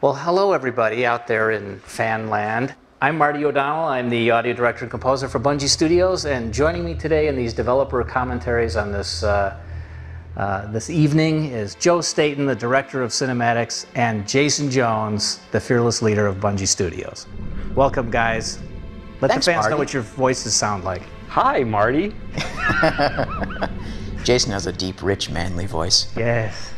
Well, hello everybody out there in fan land. I'm Marty O'Donnell. I'm the audio director and composer for Bungie Studios, and joining me today in these developer commentaries on this this evening is Joe Staten, the director of cinematics, and Jason Jones, the fearless leader of Bungie Studios. Welcome, guys. Thanks, the fans Marty. know what your voices sound like. Hi, Marty. Jason has a deep, rich, manly voice. Yes.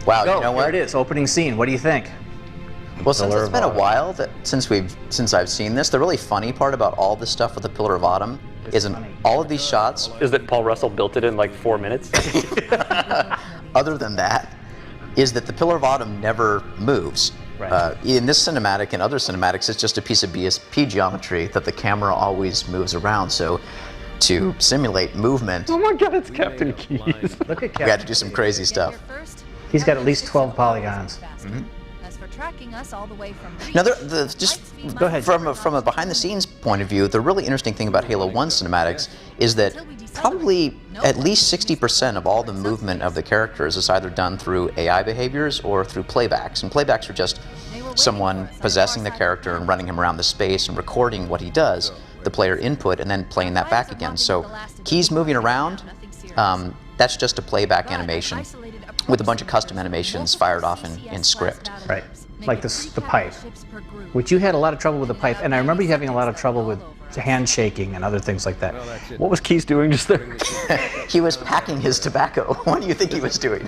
Wow, Go, you know here what? it is, opening scene. What do you think? Well, since Pillar it's of been a Autumn. while since I've seen this, the really funny part about all this stuff with the Pillar of Autumn is in funny. all of these shots, Is that Paul Russell built it in like 4 minutes? other than that, is that the Pillar of Autumn never moves. Right. In this cinematic and other cinematics, it's just a piece of BSP geometry that the camera always moves around. So to simulate movement, Oh my God, it's Captain Keys. Look at we had Kevin. to do some crazy stuff. He's got at least 12 polygons. As for tracking us all the way from Now, just Go ahead. from a behind-the-scenes point of view, the really interesting thing about Halo 1 cinematics is that probably at least 60% of all the movement of the characters is either done through AI behaviors or through playbacks. And playbacks are just someone possessing the character and running him around the space and recording what he does, the player input, and then playing that back again. So Keys moving around, that's just a playback animation with a bunch of custom animations fired off in script. Right. Like the pipe, which you had a lot of trouble with the pipe, and I remember you having a lot of trouble with handshaking and other things like that. What was Keys doing just there? He was packing his tobacco. What do you think he was doing?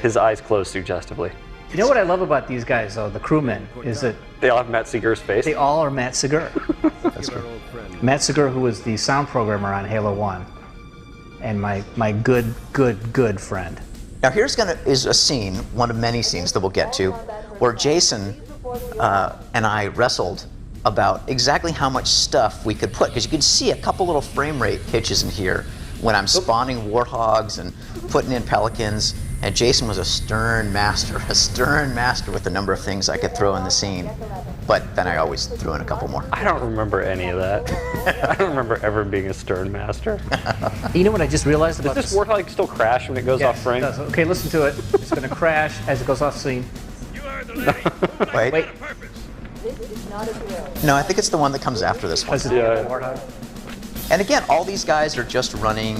His eyes closed suggestively. You know what I love about these guys, though, the crewmen, is that They all have Matt Seeger's face. they all are Matt Segur. Matt Segur, who was the sound programmer on Halo 1, and my good friend. Now is a scene, one of many scenes that we'll get to, where Jason and I wrestled about exactly how much stuff we could put, because you could see a couple little frame rate pitches in here when I'm spawning warthogs and putting in pelicans, and Jason was a stern master with the number of things I could throw in the scene, but then I always threw in a couple more. I don't remember any of that. I don't remember ever being a stern master. You know what I just realized Does about this warthog still crash when it goes off Yes, frame? it does. Okay, listen to it. It's going to crash as it goes off scene. Wait. Wait. No, I think it's the one that comes after this one. Was it Yeah. the Warthog? And again, all these guys are just running,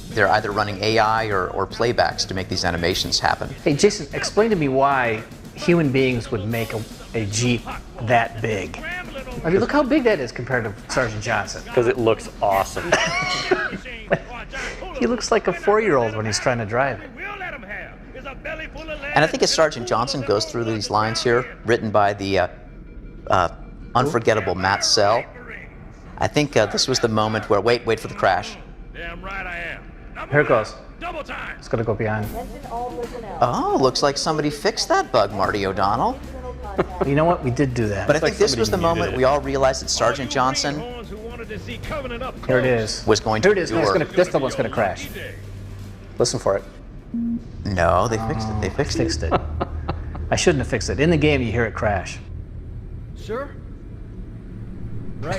they're either running AI or playbacks to make these animations happen. Hey, Jason, explain to me why human beings would make a Jeep that big. I mean, look how big that is compared to Sergeant Johnson. Because it looks awesome. He looks like a 4-year-old when he's trying to drive it. And I think as Sergeant Johnson goes through these lines here, written by the unforgettable Matt Sell, I think this was the moment where, wait for the crash. Damn right I am. Here it goes. Double time. It's going to go behind. Oh, looks like somebody fixed that bug, Marty O'Donnell. You know what? We did do that. But I think this somebody was the needed moment it. we all realized that Sergeant Johnson Here it is. was going to Here it is. No, endure. this one's going to crash. Listen for it. No, they fixed it. They fixed it. Fixed it. I shouldn't have fixed it. In the game, you hear it crash. Sure.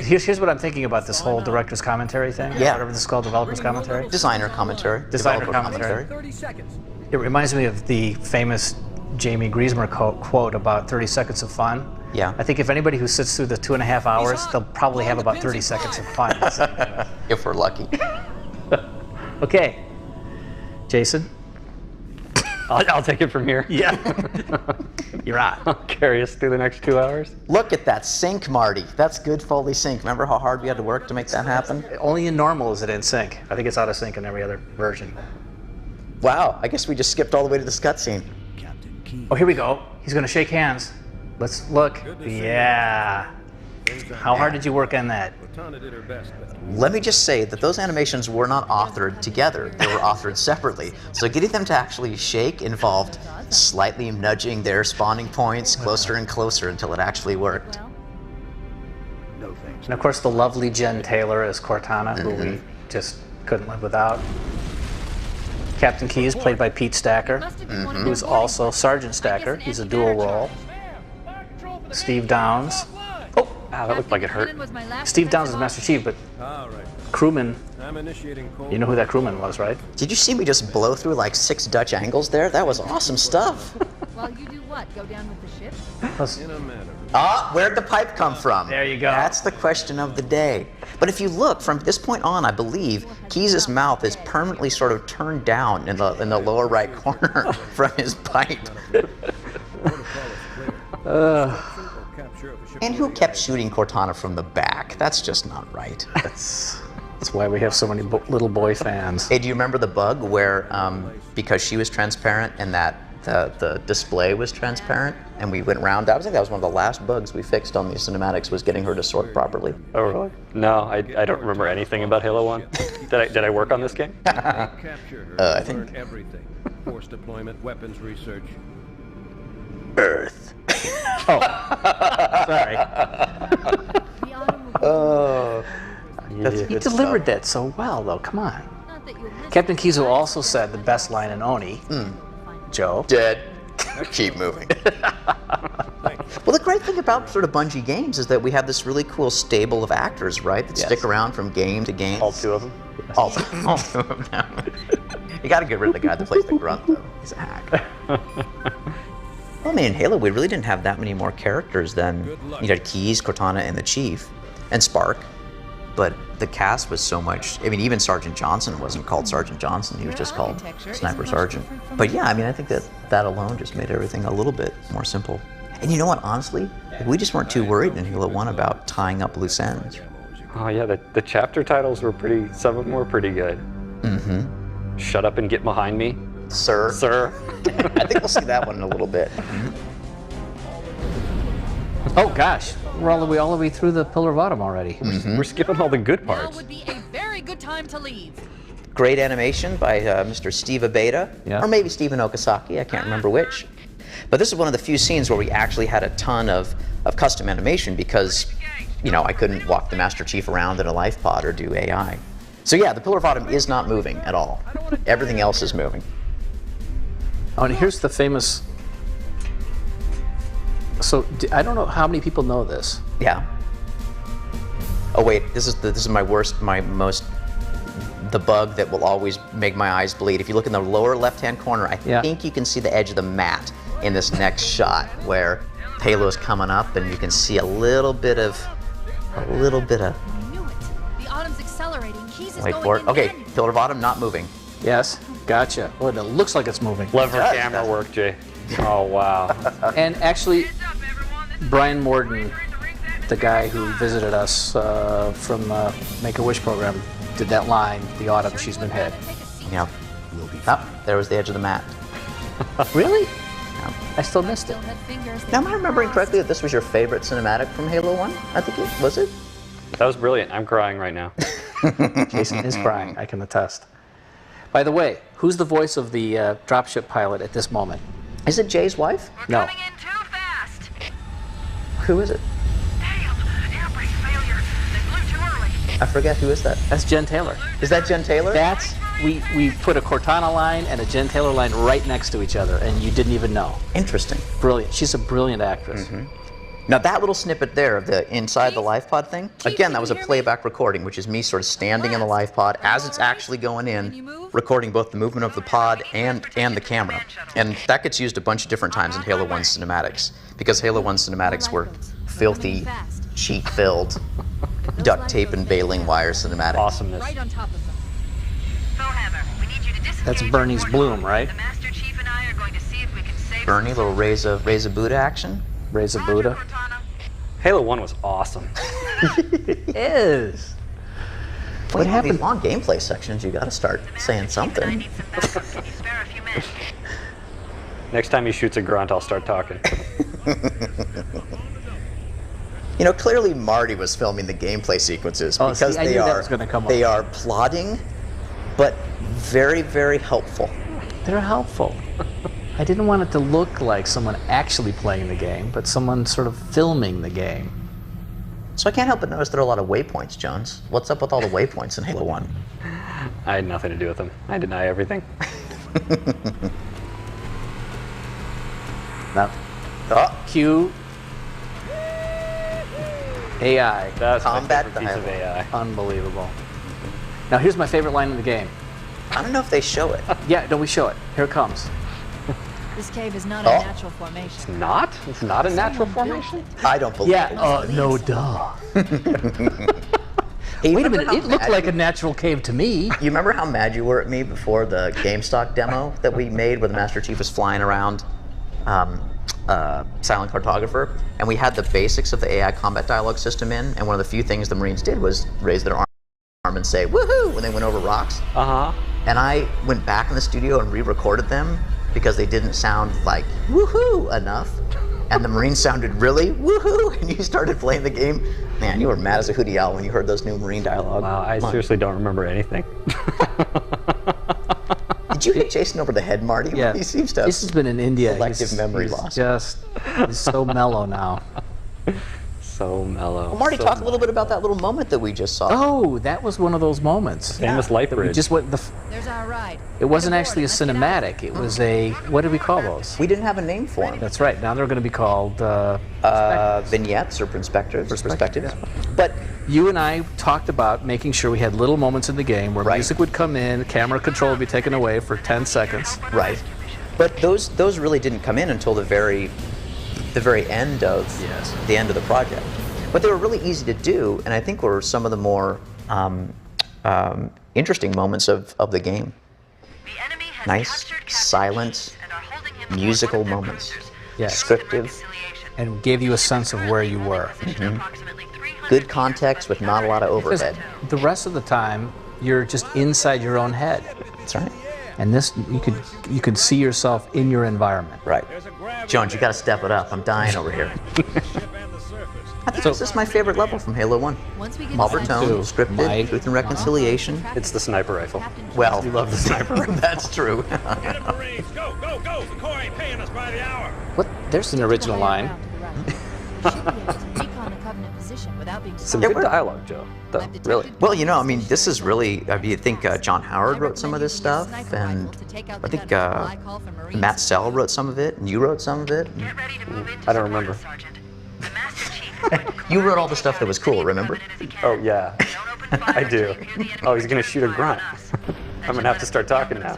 Here's what I'm thinking about this whole director's commentary thing. Yeah. Whatever this is called, developer's commentary. Designer commentary. Designer developer commentary. 30 seconds. It reminds me of the famous Jamie Griesmer quote about 30 seconds of fun. Yeah. I think if anybody who sits through the 2.5 hours, they'll probably have about 30 seconds of fun. If we're lucky. Okay. Jason? I'll take it from here. Yeah. You're on. I'll carry us through the next 2 hours. Look at that sync, Marty. That's good Foley sync. Remember how hard we had to work to make that happen? Only in normal is it in sync. I think it's out of sync in every other version. Wow, I guess we just skipped all the way to this cutscene. Oh, here we go. He's going to shake hands. Let's look. Yeah. How hard did you work on that? Tana did her best. Let me just say that those animations were not authored together. They were authored separately. So getting them to actually shake involved slightly nudging their spawning points closer and closer until it actually worked. No thanks. And of course, the lovely Jen Taylor as Cortana, who we just couldn't live without. Captain Keys, played by Pete Stacker, who's also Sergeant Stacker. He's a dual role. Steve Downs. Oh, Wow, that looked like it hurt. Captain McKinnon was my last Steve Downes is defensive Master Chief, but All right. crewman, I'm initiating cold. you know who that crewman was, right? Did you see me just blow through like 6 Dutch angles there? That was awesome stuff. While you do what? Go down with the ship? In a matter. Ah, where'd the pipe come from? There you go. That's the question of the day. But if you look, from this point on, I believe Keyes' mouth is permanently sort of turned down in the lower right corner from his pipe. And who kept shooting Cortana from the back? That's just not right. That's why we have so many little boy fans. Hey, do you remember the bug where, because she was transparent and that the display was transparent, and we went around? I think that was one of the last bugs we fixed on these cinematics, was getting her to sort properly. Oh, really? No, I don't remember anything about Halo 1. Did I work on this game? Capture her. I think- Learn everything. Force deployment, weapons research. Earth. Sorry. The autumn will He delivered that so well, though. Come on. not that you'll miss Captain Kizo also said the best line in Oni. Joe. Dead. Keep moving. Well, the great thing about sort of Bungie games is that we have this really cool stable of actors, right? That Yes. stick around from game to game. All 2 of them? All two of them. You got to get rid of the guy that plays the grunt, though. He's a hack. Well, I mean, in Halo, we really didn't have that many more characters than you had Keyes, Cortana, and the Chief, and Spark. But the cast was so much. I mean, even Sergeant Johnson wasn't called Sergeant Johnson. He was just called Sniper Sergeant. But yeah, I mean, I think that alone just made everything a little bit more simple. And you know what? Honestly, we just weren't too worried in Halo 1 about tying up loose ends. Oh, yeah, the chapter titles were pretty, some of them were pretty good. Mm-hmm. Shut up and get behind me, Sir. sir. I think we'll see that one in a little bit. Oh gosh, we're all the way through the Pillar of Autumn already. We're skipping all the good Now parts. would be a very good time to leave. Great animation by Mr. Steve Abeda, Yeah. or maybe Stephen Okazaki, I can't remember which. But this is one of the few scenes where we actually had a ton of custom animation because, you know, I couldn't walk the Master Chief around in a life pod or do AI. So yeah, the Pillar of Autumn is not moving at all. Everything else is moving. Oh, and here's the famous. So I don't know how many people know this. Yeah. Oh wait, this is my most the bug that will always make my eyes bleed. If you look in the lower left-hand corner, I Yeah. think you can see the edge of the mat in this next shot where Halo's coming up, and you can see a little bit of. I knew it. The autumn's accelerating. Keys is Wait going for it. in Okay, manual. Pillar of Autumn not moving. Yes, gotcha. Well, it looks like it's moving. Love her does, camera doesn't it? work, Jay. Oh, wow. And actually, Brian Morden, the guy who visited us from Make-A-Wish program, did that line, "The autumn she's been hit." Take a seat. Yeah. Oh, there was the edge of the mat. Really? Yeah. I still missed it. Still had fingers. Now, am I remembering correctly that this was your favorite cinematic from Halo 1? I think it was it. That was brilliant. I'm crying right now. Jason is crying, I can attest. By the way, who's the voice of the dropship pilot at this moment? Is it Jay's wife? No. Coming in too fast. Who is it? Damn, air brake failure. They flew too early. I forget, who is that? That's Jen Taylor. Is that Jen Taylor? That's, we put a Cortana line and a Jen Taylor line right next to each other, and you didn't even know. Interesting. Brilliant. She's a brilliant actress. Now that little snippet there of the inside the life pod thing, again, that was a playback recording, which is me sort of standing in the life pod as it's actually going in, recording both the movement of the pod and the camera. And that gets used a bunch of different times in Halo 1 cinematics, because Halo 1 cinematics were filthy, cheat-filled, duct tape and baling wire cinematics. Awesomeness. Right on top of them. Foehammer, we need you to disengage. That's Bernie's from Portal. Bloom, right? The Master Chief and I are going to see if we can save Bernie, little raise a Buddha action. Raise a Roger, Buddha. Cortana. Halo 1 was awesome. It is. What happened? These long gameplay sections, you got to start saying I something. need some backup. Can you spare a few minutes? Next time he shoots a grunt, I'll start talking. You know, clearly Marty was filming the gameplay sequences Oh, because see, I they knew that are was gonna come up. they are plodding, but very, very helpful. They're helpful. I didn't want it to look like someone actually playing the game, but someone sort of filming the game. So I can't help but notice there are a lot of waypoints, Jones. What's up with all the waypoints in Halo 1? I had nothing to do with them. I deny everything. Now, Oh, cue AI. That's my Combat favorite piece of dialogue. AI. Unbelievable. Now here's my favorite line in the game. I don't know if they show it. Yeah, don't we show it? Here it comes. This cave is not Oh. a natural formation. Not? It's not a natural formation? I don't believe it. No duh. Hey, Wait a remember minute, how it looked mad like you- a natural cave to me. You remember how mad you were at me before the GameStop demo that we made where the Master Chief was flying around Silent Cartographer? And we had the basics of the AI combat dialogue system in, and one of the few things the Marines did was raise their arm and say, woohoo, when they went over rocks. Uh-huh. And I went back in the studio and re-recorded them because they didn't sound like woohoo enough. And the Marines sounded really woohoo, and you started playing the game. Man, you were mad as a hootie owl when you heard those new Marine dialogue. Wow, I Come on. seriously don't remember anything. Did you hit Jason over the head, Marty? Yeah. He seems to have This has been in India. selective memory loss. He's so mellow now. So mellow. Well, Marty, so talk a little bit about that little moment that we just saw. Oh, that was one of those moments. Famous light That we bridge. just went There's our ride. it wasn't Get aboard actually a and let's get out of here. cinematic. It was a, what did we call those? We didn't have a name for them. That's right. Now they're going to be called. Vignettes or perspectives. Perspectives. But You and I talked about making sure we had little moments in the game where Right. music would come in, camera control would be taken away for 10 seconds. right, but those really didn't come in until the very end of the end of the project. But they were really easy to do, and I think were some of the more interesting moments of the game. The enemy has Nice, captured Captain silent, Chief and are holding him musical aboard one of their moments. cruisers. Yes. Scriptive, Reconciliation. And gave you a sense of where you were. Approximately 300 good context with not a lot of Because overhead. the rest of the time, you're just inside your own head. That's right. And this, you could see yourself in your environment. Right. Jones, you got to step it up. I'm dying over here. I think this is my favorite level from Halo 1. Once we get Malvern inside Tone, Two. scripted, Mike. truth and reconciliation. It's the sniper rifle. Well, you love the sniper. That's true. Marines, go, go, go! The Corps ain't paying us by the hour. What? There's an original line. We should be able to recon the Covenant position without being Some spotted. good dialogue, Joe. Though, really. Well, you know, I mean, this is really, I mean, you think John Howard wrote some of this stuff, and I think Matt Sell wrote some of it, and you wrote some of it. Get ready to move into I don't the remember. battle, Sergeant. The Master Chief is going to You wrote all the stuff that was cool, remember? Oh, yeah. Don't open fire I do. until you hear the enemy Oh, he's gonna shoot a fire grunt. on us. I'm gonna have to start talking now.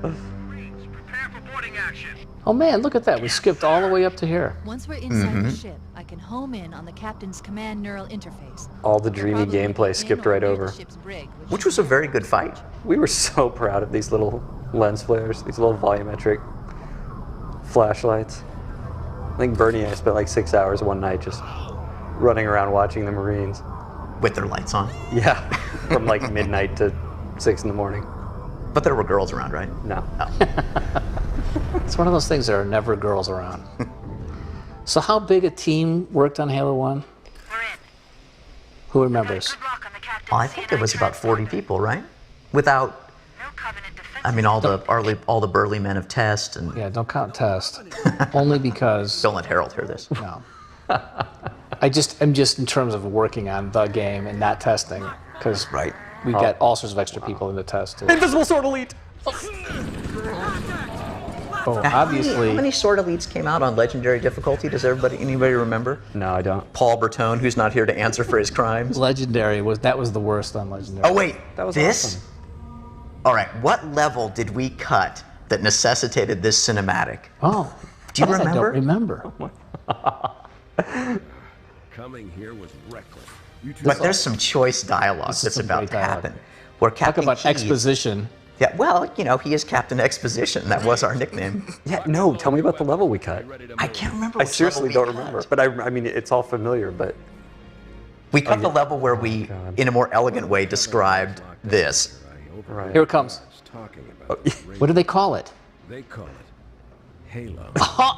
Marines, prepare for boarding action. Oh man, look at that. We skipped all the way up to here. Once we're inside the ship, I can home in on the captain's command neural interface. All the We'll dreamy probably gameplay be in skipped or right near over. the ship's brig, Which was a very good fight. We were so proud of these little lens flares, these little volumetric flashlights. I think Bernie and I spent like 6 hours one night just running around watching the Marines. With their lights on. Yeah, from like midnight to 6 in the morning. But there were girls around, right? No. It's one of those things, there are never girls around. So how big a team worked on Halo 1? We're in. Who remembers? Good luck on the Captain's Well, I think there was about 40 people, right? Without, No Covenant defense. I mean, all the burly men of Test, and Yeah, don't count Test. Only because, don't let Harold hear this. no. I'm just in terms of working on the game and not testing. Because Right. we got all sorts of extra people in the test too. Invisible Sword Elite! Oh, How obviously. many Sword Elites came out on Legendary difficulty? Does anybody remember? No, I don't. Paul Bertone, who's not here to answer for his crimes. Legendary was the worst on Legendary. Oh wait, That was this? awesome. All right, what level did we cut that necessitated this cinematic? Oh. Do you that I remember? don't remember. Coming here was reckless. You two But there's some choice dialogue This is that's some about great to dialogue. happen. Where Talk Captain about Keyes- exposition. Yeah, well, you know, he is Captain Exposition. That was our nickname. Yeah, no, tell me about the level we cut. I can't remember. I which seriously level don't we remember. cut. But I mean, it's all familiar, but We cut the level where we, God. in a more elegant way, described this. right. Here it comes. talking about. What do they call it? They call it Halo.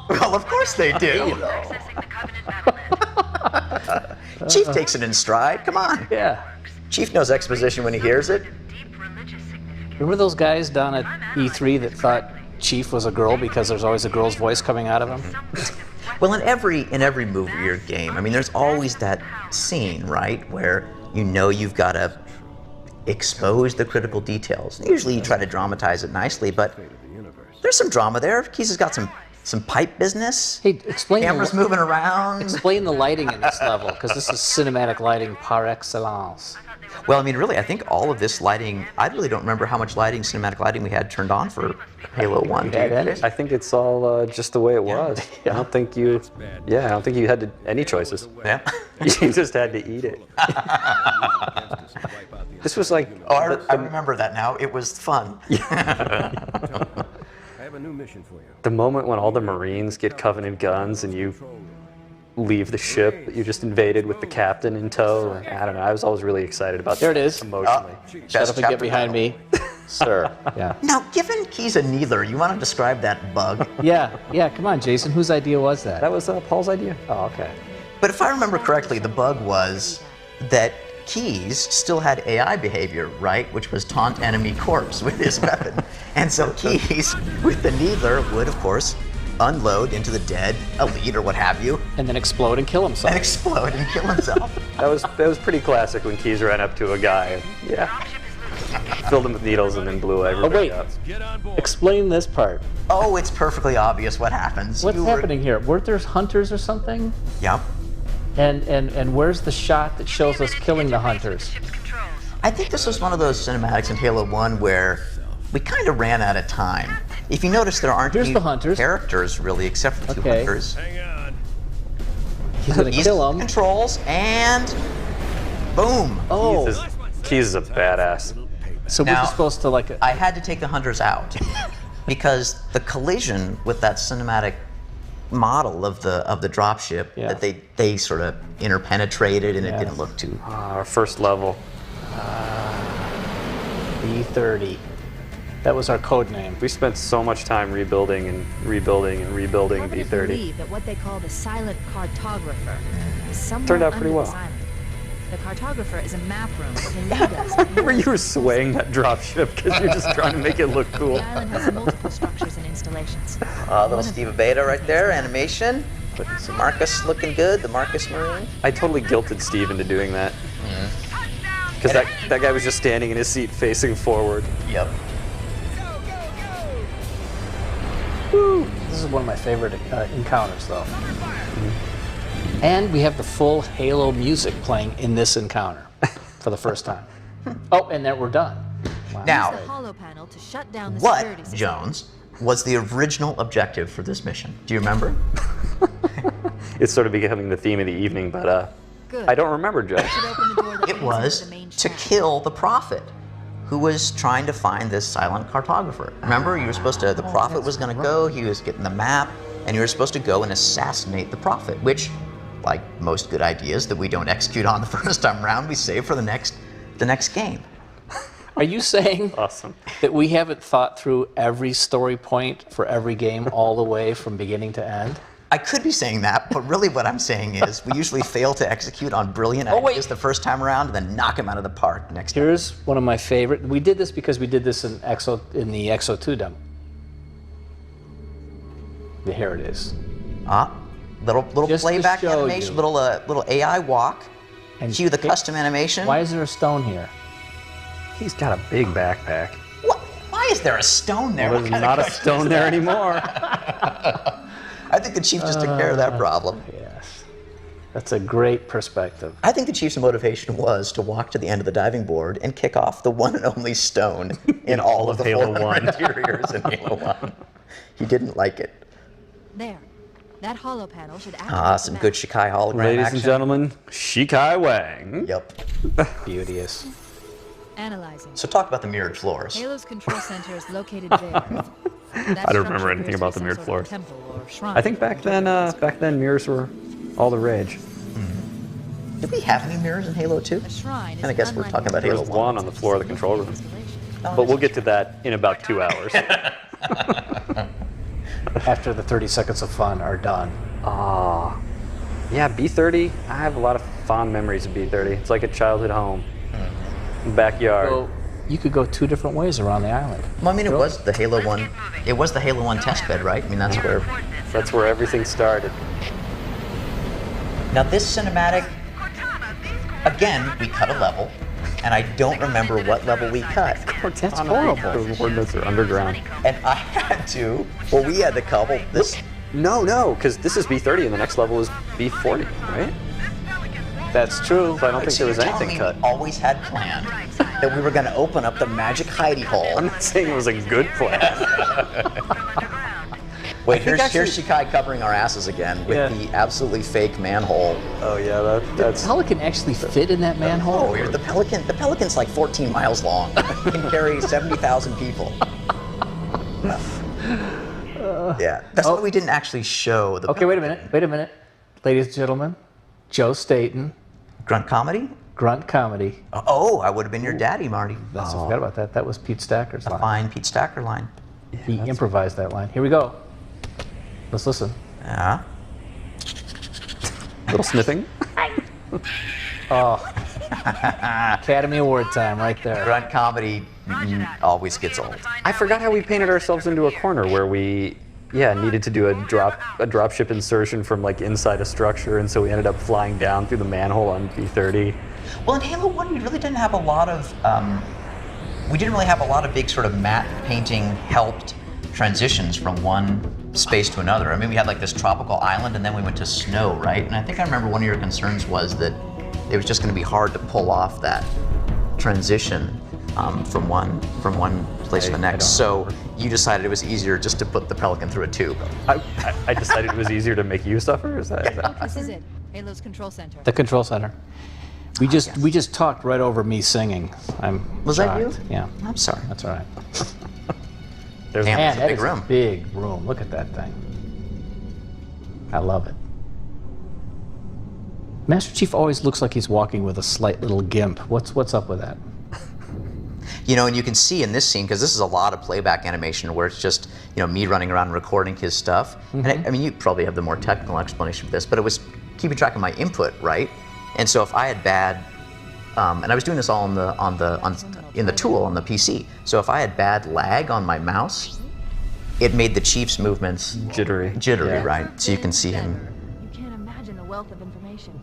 Well, of course they do. Accessing the Covenant battle net. Chief takes it in stride. Come on. Yeah. Chief knows exposition when he hears it. Deep religious significance. Remember those guys down at E3 that thought Chief was a girl because there's always a girl's voice coming out of him? Well, in every movie or game, I mean, there's always that scene, right, where you know you've got to expose the critical details. Usually you try to dramatize it nicely, but there's some drama there. Keyes has got some some pipe business. Hey, explain Cameras the, moving around. explain the lighting in this level, because this is cinematic lighting par excellence. Well, I mean, really, I think all of this lighting, I really don't remember how much lighting, cinematic lighting we had turned on for Halo 1. had any? I think it's all just the way it was. I don't think you had any choices. Yeah. You just had to eat it. This was like Oh, I remember that now. It was fun. I have a new mission for you. the moment when all the Marines get Covenant guns and you leave the ship that you just invaded with the captain in tow. Like, I don't know. I was always really excited about There that it is. emotionally. Shut up and get behind me, sir. Yeah. Now, given Keyes a neither, you want to describe that bug? Yeah, come on, Jason. Whose idea was that? That was Paul's idea. Oh, okay. But if I remember correctly, the bug was that Keyes still had AI behavior, right? Which was taunt enemy corpse with his weapon. And so Keyes, with the neither, would, of course, unload into the dead elite or what have you, And then explode and kill himself. and explode and kill himself. That was pretty classic when Keyes ran up to a guy and filled him with needles and then blew everybody wait. up. Get on board. Explain this part. Oh, it's perfectly obvious what happens. What's You were- happening here? Weren't there hunters or something? Yep. And where's the shot that shows us killing the hunters? Ship's controls. I think this was one of those cinematics in Halo 1 where we kind of ran out of time. If you notice, there aren't Here's any the hunters. characters really, except for the two Okay. hunters. Hang on. He's gonna He's kill him. Controls and boom. Oh, Keyes is a badass. so we're Now, just supposed to like. I had to take the hunters out because the collision with that cinematic model of the dropship Yeah. that they sort of interpenetrated and it Yes. didn't look too. Our first level. B30. That was our code name. We spent so much time rebuilding and rebuilding and rebuilding Covenant B30. believe that what they call the silent cartographer is somewhere Turned out pretty under well. this island. The cartographer is a map room that can lead us to Remember you were swaying that dropship because you're just trying to make it look cool. The island has multiple structures and installations. Little Steve Abeta right there, animation. Marcus looking good, the Marcus Marine. I totally guilted Steve into doing that. Because that guy was just standing in his seat facing forward. Yep. This is one of my favorite encounters, though. And we have the full Halo music playing in this encounter for the first time. Oh, and then we're done. Wow. Now, The hollow panel to shut down the what, security system. Jones, was the original objective for this mission? Do you remember? It's sort of becoming the theme of the evening, but Good. I don't remember, Joe. Should open the door that It leads was into the main to shaft. kill the Prophet, who was trying to find this silent cartographer. Remember, you were supposed to, the Prophet was going to go, he was getting the map, and you were supposed to go and assassinate the Prophet, which, like most good ideas that we don't execute on the first time around, we save for the next game. Are you saying Awesome. that we haven't thought through every story point for every game all the way from beginning to end? I could be saying that, but really what I'm saying is we usually fail to execute on brilliant Oh, wait. ideas the first time around and then knock them out of the park next time. Here's one of my favorite. We did this because we did this in the Exo 2 demo. Here it is. Little Just to playback show animation, you. little AI walk. And Cue the pick- custom animation. Why is there a stone here? He's got a big backpack. What? Why is there a stone there? There's What kind of not a question stone is there that? anymore. I think the chief just took care of that problem. Yes. That's a great perspective. I think the chief's motivation was to walk to the end of the diving board and kick off the one and only stone in all of the Halo 400 1. interiors in Halo 1. He didn't like it. There. That hollow panel should activate Some the good map. Shikai hologram Ladies action. and gentlemen, Shikai Wang. Yep. Beauteous. Analyzing. So talk about the mirrored floors. Halo's control center is located there. I don't remember anything about the mirrored floors. I think back then mirrors were all the rage. Did we have any mirrors in Halo 2? A shrine is And I guess we're unlike talking about There Halo was 1. one on the floor of the control room. installation. But we'll get to that in about 2 hours. After the 30 seconds of fun are done. Yeah, B30. I have a lot of fond memories of B30. It's like a childhood home. Backyard. So you could go two different ways around the island. Well, I mean, it was the Halo 1. It was the Halo 1 test bed, right? I mean, that's where. That's where everything started. Now, this cinematic, again, we cut a level, and I don't remember what level we cut. That's horrible. The coordinates are underground. And I had to, well, we had to cobble this No, because this is B30 and the next level is B40, right? That's true. So I don't think So there was you're telling anything me cut. we always had planned that we were going to open up the magic hidey hole. I'm not saying it was a good plan. Wait, think here's Shikai covering our asses again with Yeah. the absolutely fake manhole. Oh yeah, that's Pelican actually fit in that manhole? Oh, the Pelican's like 14 miles long. It can carry 70,000 people. Yeah, that's why we didn't actually show the Okay, wait a minute. Ladies and gentlemen, Joe Staten, grunt comedy. Grunt Comedy. Oh, I would have been your daddy, Marty. I forgot about that. That was Pete Stacker's line. Fine Pete Stacker line. He improvised that line. Here we go. Let's listen. Yeah. little sniffing. Academy Award time right there. Grunt comedy always gets old. I forgot how we painted ourselves into a corner where we, needed to do a dropship insertion from like inside a structure, and so we ended up flying down through the manhole on B30. Well, in Halo 1, we really didn't have a lot of, big sort of matte painting helped transitions from one space to another. I mean, we had like this tropical island, and then we went to snow, right? And I think I remember one of your concerns was that it was just going to be hard to pull off that transition from one place to the next. So you decided it was easier just to put the Pelican through a tube. I decided it was easier to make you suffer. Is that? This is it. Halo's control center. The control center. We just talked right over me singing. Was that you? shocked. Yeah, I'm sorry. that's all right. There's Damn. Man, It's a that big is room. a big room. Look at that thing. I love it. Master Chief always looks like he's walking with a slight little gimp. What's up with that? You know, and you can see in this scene, because this is a lot of playback animation where it's just, me running around recording his stuff. And I mean, you probably have the more technical explanation for this, but it was keeping track of my input, right? And so if I had bad, and I was doing this all in the tool on the PC. So if I had bad lag on my mouse, it made the Chief's movements jittery. Yeah. right? So you can see him. You can't imagine the wealth of information.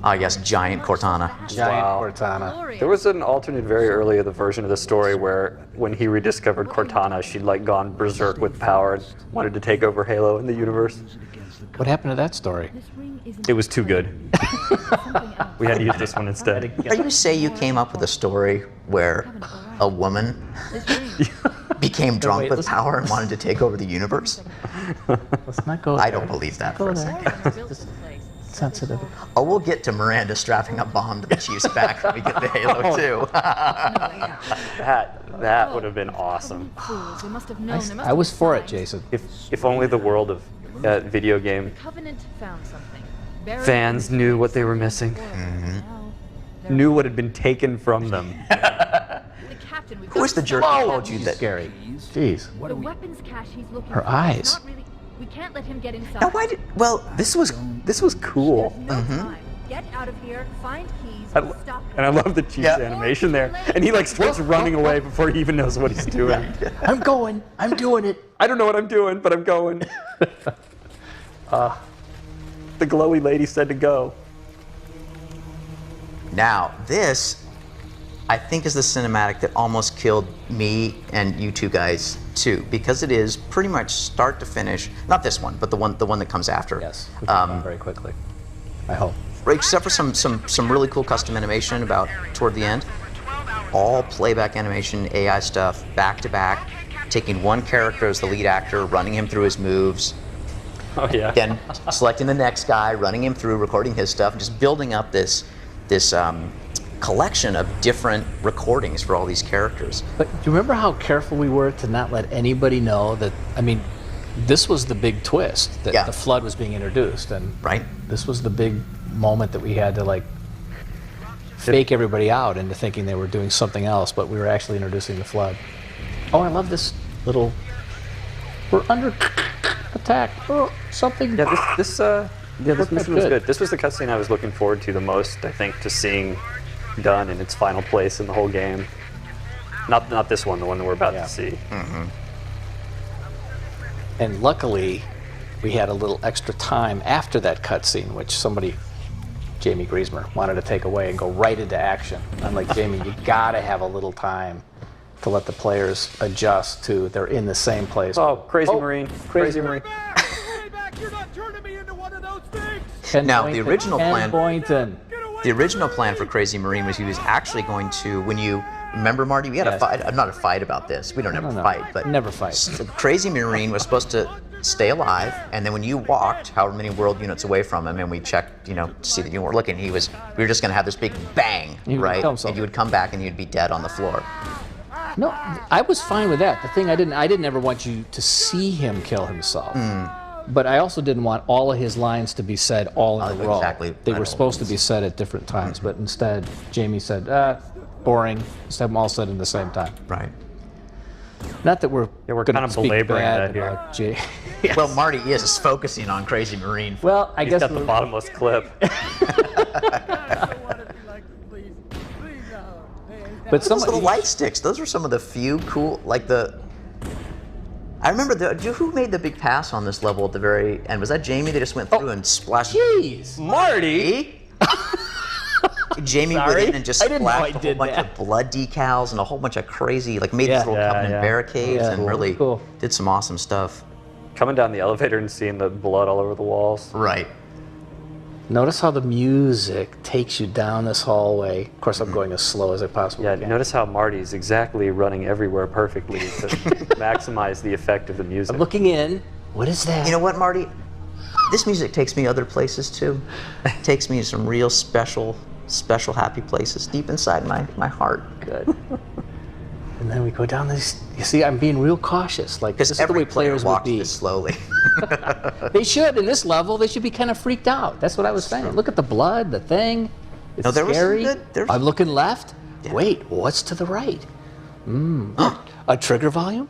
I guess giant Cortana. Giant Wow. Cortana. Glorious. There was an alternate very early of the version of the story where when he rediscovered Cortana, she'd like gone berserk with power and wanted to take over Halo in the universe. What happened to that story? This ring isn't It was too good. something else. We had to use this one instead. Are you say you came up with a story where a woman This ring. became drunk wait, with listen. power and wanted to take over the universe? Let's not go. I there. don't believe that Go for a there. second. Built this place. Sensitive. Oh, we'll get to Miranda strapping a bomb to the Chief's back when we get to Halo 2. That would have been awesome. Fools. We must have known. There must I was have for been it, signs. Jason. If only the world of video game Covenant found something. Buried fans in knew what they were missing, Now, they're- knew what had been taken from them. The captain. We've Who was got the to jerk stop who him. told you that? Scary. Jeez. The weapons cache he's looking Her for. eyes. It's not really. We can't let him get inside. Now, why did? Well, This was cool. There's no time. Get out of here. Find keys. I, Stop. and I love the Chief's Yeah. animation there. And he like starts running away before he even knows what he's doing. I'm going. I'm doing it. I don't know what I'm doing, but I'm going. The glowy lady said to go. Now, this, I think, is the cinematic that almost killed me and you two guys too, because it is pretty much start to finish. Not this one, but the one that comes after. Yes. We can move on very quickly. I hope. Except for some really cool custom animation about toward the end. All playback animation, AI stuff, back to back, taking one character as the lead actor, running him through his moves, Oh yeah. then selecting the next guy, running him through, recording his stuff, just building up this collection of different recordings for all these characters. But do you remember how careful we were to not let anybody know that? I mean, this was the big twist that Yeah. the flood was being introduced, and Right? this was the big moment that we had to like fake everybody out into thinking they were doing something else, but we were actually introducing the flood. Oh, I love this little. We're under attack. Oh, something. Yeah, this Looked mission was good. good. This was the cutscene I was looking forward to the most, I think, to seeing done in its final place in the whole game. Not this one, the one that we're about Yeah. to see. And luckily, we had a little extra time after that cutscene, which somebody, Jamie Griesmer, wanted to take away and go right into action. I'm like, Jamie, you gotta have a little time to let the players adjust to they're in the same place. Oh, crazy Oh, Marine. Crazy Marine. Ken Now, the Boynton. original Ken plan- Boynton. The original plan for Crazy Marine was he was actually going to, when you remember, Marty, we had a Yes. fight, not a fight about this. We don't ever No. fight, but Never fight. So Crazy Marine was supposed to stay alive, and then when you walked however many world units away from him, and we checked, to see that you weren't looking, we were just going to have this big bang, He would right? kill himself. And you would come back and you'd be dead on the floor. No, I was fine with that. The thing I didn't ever want you to see him kill himself. But I also didn't want all of his lines to be said all in a row. exactly. They I were know. supposed to be said at different times, but instead, Jamie said, boring. Just have them all said at the same time. Right. Not that we're we're gonna kind of speak belaboring bad that here. about Jay. Well, Marty is focusing on Crazy Marine. Well, I He's guess got the we're- bottomless clip. but Those somebody little light sticks, those were some of the few cool, I remember, who made the big pass on this level at the very end? Was that Jamie that just went through and splashed? Jeez. Marty? Jamie went Sorry? in and just I didn't know splashed I a whole did bunch that. of blood decals and a whole bunch of crazy, made these Yeah. little Yeah, covenant yeah. barricades Yeah, and really cool. did some awesome stuff. Coming down the elevator and seeing the blood all over the walls. Right. Notice how the music takes you down this hallway. Of course, I'm going as slow as I possibly Yeah, can. notice how Marty's exactly running everywhere perfectly to maximize the effect of the music. I'm looking in. What is that? You know what, Marty? This music takes me other places too. It takes me to some real special happy places deep inside my heart. Good. And then we go down this. You see, I'm being real cautious. This Because is the every way player players would walks be. this slowly. They should, in this level, they should be kind of freaked out. That's what I was saying. Look at the blood, the thing. It's No, there was some scary. good- I'm looking left. Wait, what's to the right? A trigger volume?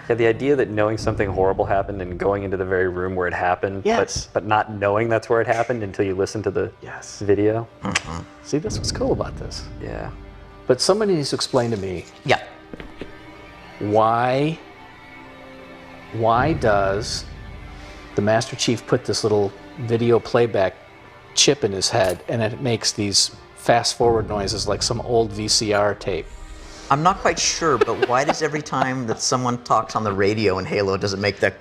Yeah, the idea that knowing something horrible happened and going into the very room where it happened, Yes. but not knowing that's where it happened until you listen to the Yes. video. See, that's what's cool about this. Yeah. But somebody needs to explain to me Yeah. why does the Master Chief put this little video playback chip in his head and it makes these fast forward noises like some old VCR tape? I'm not quite sure, but why does every time that someone talks on the radio in Halo, does it make the...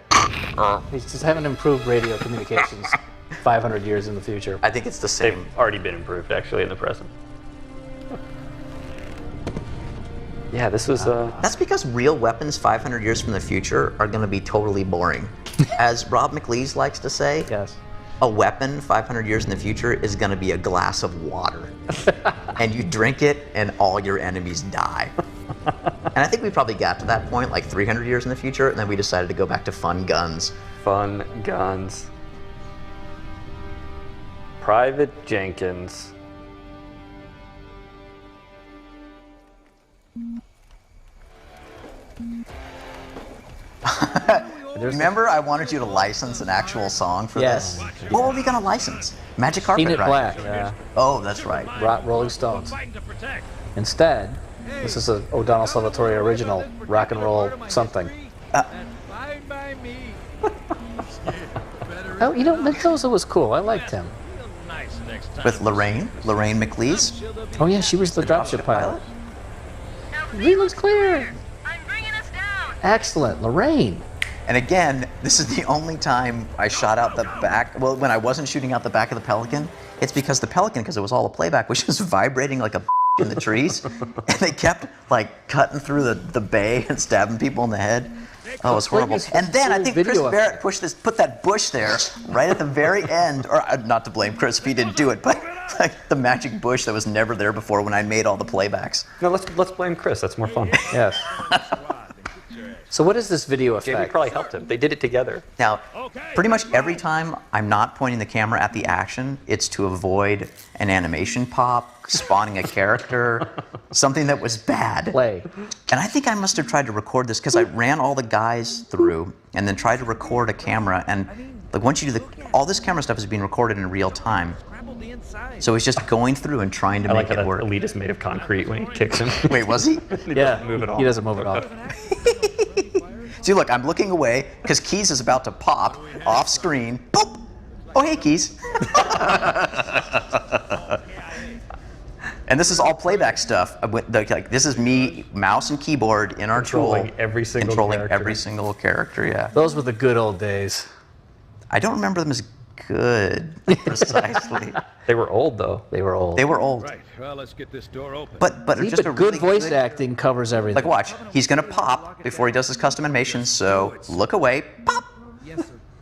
They just haven't improved radio communications 500 years in the future. I think it's the They've same. already been improved, actually, in the present. Yeah, this was That's because real weapons 500 years from the future are going to be totally boring. As Rob McLeese likes to say, Yes. a weapon 500 years in the future is going to be a glass of water. And you drink it and all your enemies die. And I think we probably got to that point 300 years in the future, and then we decided to go back to fun guns. fun guns. Private Jenkins. Remember, I wanted you to license an actual song for Yes. this? What were we going to license? Magic Carpet Paint It Ride. Black. Yeah. Oh, that's right. Rolling Stones. Fighting to protect. Instead, this is a O'Donnell Salvatore original rock and roll something. Fine by me. Oh, Mendoza was cool. I liked him. Nice next time. With Lorraine McLeese. Oh yeah, she was the dropship pilot. Leland's clear. I'm bringing us down. Excellent, Lorraine. And again, this is the only time I shot out the back. Well, when I wasn't shooting out the back of the Pelican, it's because the Pelican, because it was all a playback, was just vibrating like a in the trees. And they kept cutting through the bay and stabbing people in the head. Oh, it was horrible. It's And then I cool think Chris video of Barrett put that bush there right at the very end, or not to blame Chris if he didn't do it, but the magic bush that was never there before when I made all the playbacks. No, let's blame Chris. That's more fun. Yes. So what is this video Jamie effect? probably helped him. They did it together. Now, pretty much every time I'm not pointing the camera at the action, it's to avoid an animation pop, spawning a character, something that was bad. Play. And I think I must have tried to record this because I ran all the guys through and then tried to record a camera. And once you do all this camera stuff is being recorded in real time. So he's just going through and trying to I like make how it that work. elite is made of concrete when he kicks him. Wait, was he? Yeah, move it all. he doesn't move it all. See, look, I'm looking away because Keys is about to pop off screen. Boop! Oh, hey, Keys. And this is all playback stuff. Like this is me, mouse and keyboard in our Controlling tool, every single controlling character. every single character. Yeah. Those were the good old days. I don't remember them as good precisely. They were old though. They were old. They were old, Right, well, let's get this door open. but See, just but a good really voice good- acting covers everything. Like watch, he's gonna pop before he does his custom animation. So look away, pop.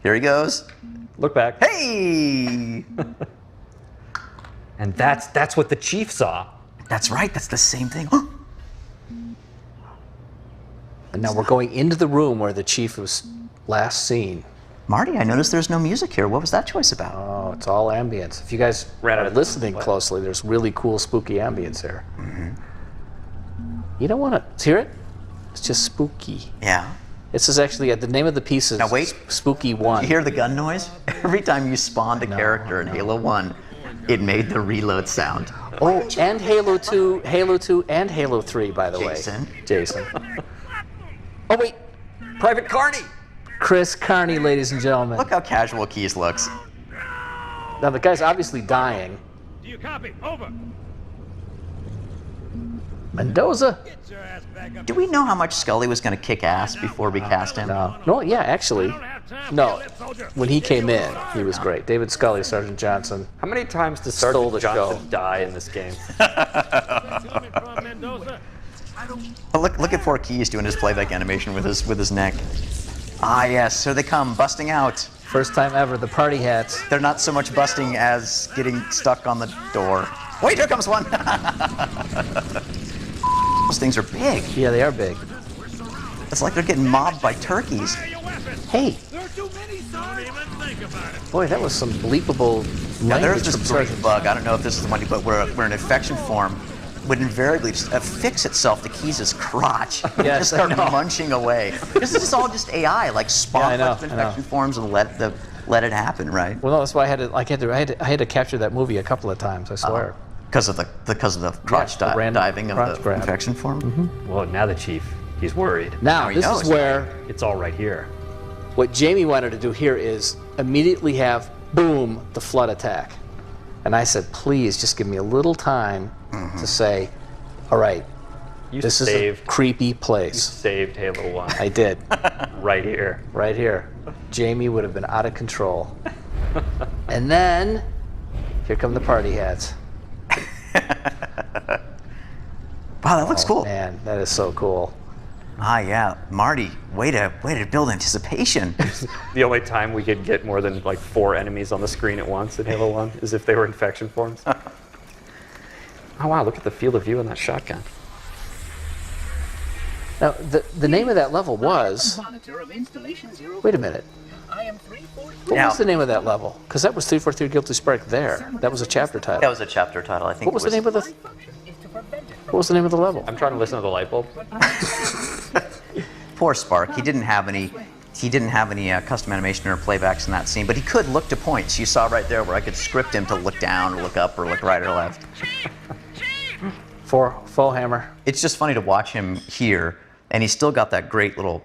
Here he goes. Look back. Hey! And that's what the chief saw. That's right. That's the same thing. And now we're going into the room where the chief was last seen. Marty, I noticed there's no music here. What was that choice about? Oh, it's all ambience. If you guys Ran out are of listening time. closely, there's really cool, spooky ambience here. Mm-hmm. You don't want to hear it? It's just spooky. Yeah. This is actually the name of the piece is Now wait. Spooky 1. You hear the gun noise? Every time you spawned a character in Halo 1, it made the reload sound. Oh, and Halo 2, and Halo 3, by the Jason. way. Jason. Oh, wait. Private Carney. Chris Carney, ladies and gentlemen. Look how casual Keys looks. Now, the guy's obviously dying. Do you copy? Over. Mendoza? Get your ass back up. Do we know how much Scully was going to kick ass before we cast him? No, yeah, actually. I don't have time for No. your lip, soldier. When he came in, he was great. David Scully, Sergeant Johnson. How many times does Stole the Sergeant Johnson show. die in this game? Coming from Mendoza. But look at poor Keys doing his playback animation with his neck. Ah yes, here they come, busting out. First time ever, the party hats. They're not so much busting as getting stuck on the door. Wait, here comes one. Those things are big. Yeah, they are big. It's like they're getting mobbed by turkeys. Hey, your weapons. Hey, There are too many, son. Don't even think about it. boy, that was some bleepable Now language there's this from great Sergeant. bug. I don't know if this is the one, but where an infection form would invariably just affix itself to Keys' crotch and Yes, just I start know. munching away. This is all just AI, like Yeah, I spawn know, bunch of I know. infection forms and let it happen, right? Well, no, that's why I had to capture that movie a couple of times. I swear. Because of the crotch the random diving of crotch the grab. infection form. Well, now the chief, he's worried. Now, he this knows, is where It's all right here. what Jamie wanted to do here is immediately have boom the flood attack, and I said, please just give me a little time to say, all right, You this is a saved creepy place. saved Halo 1 I did. right here. Right here. Jamie would have been out of control. And then, here come the party hats. Wow, that looks cool. Man, that is so cool. Ah, yeah, Marty, way to build anticipation. The only time we could get more than like 4 enemies on the screen at once in Halo 1 is if they were infection forms. Oh wow, look at the field of view on that shotgun. Now, the name of that level was. Monitor of installation 0. Wait a minute. I am 343. What Now- was the name of that level? Because that was 343 Guilty Spark there. That was a chapter title. That was a chapter title, I think. What was the name of the? Function is to prevent it. What was the name of the level? I'm trying to listen to the light bulb. Poor Spark. He didn't have any custom animation or playbacks in that scene, but he could look to points. You saw right there where I could script him to look down or look up or look right or left. For full hammer. It's just funny to watch him here, and he's still got that great little,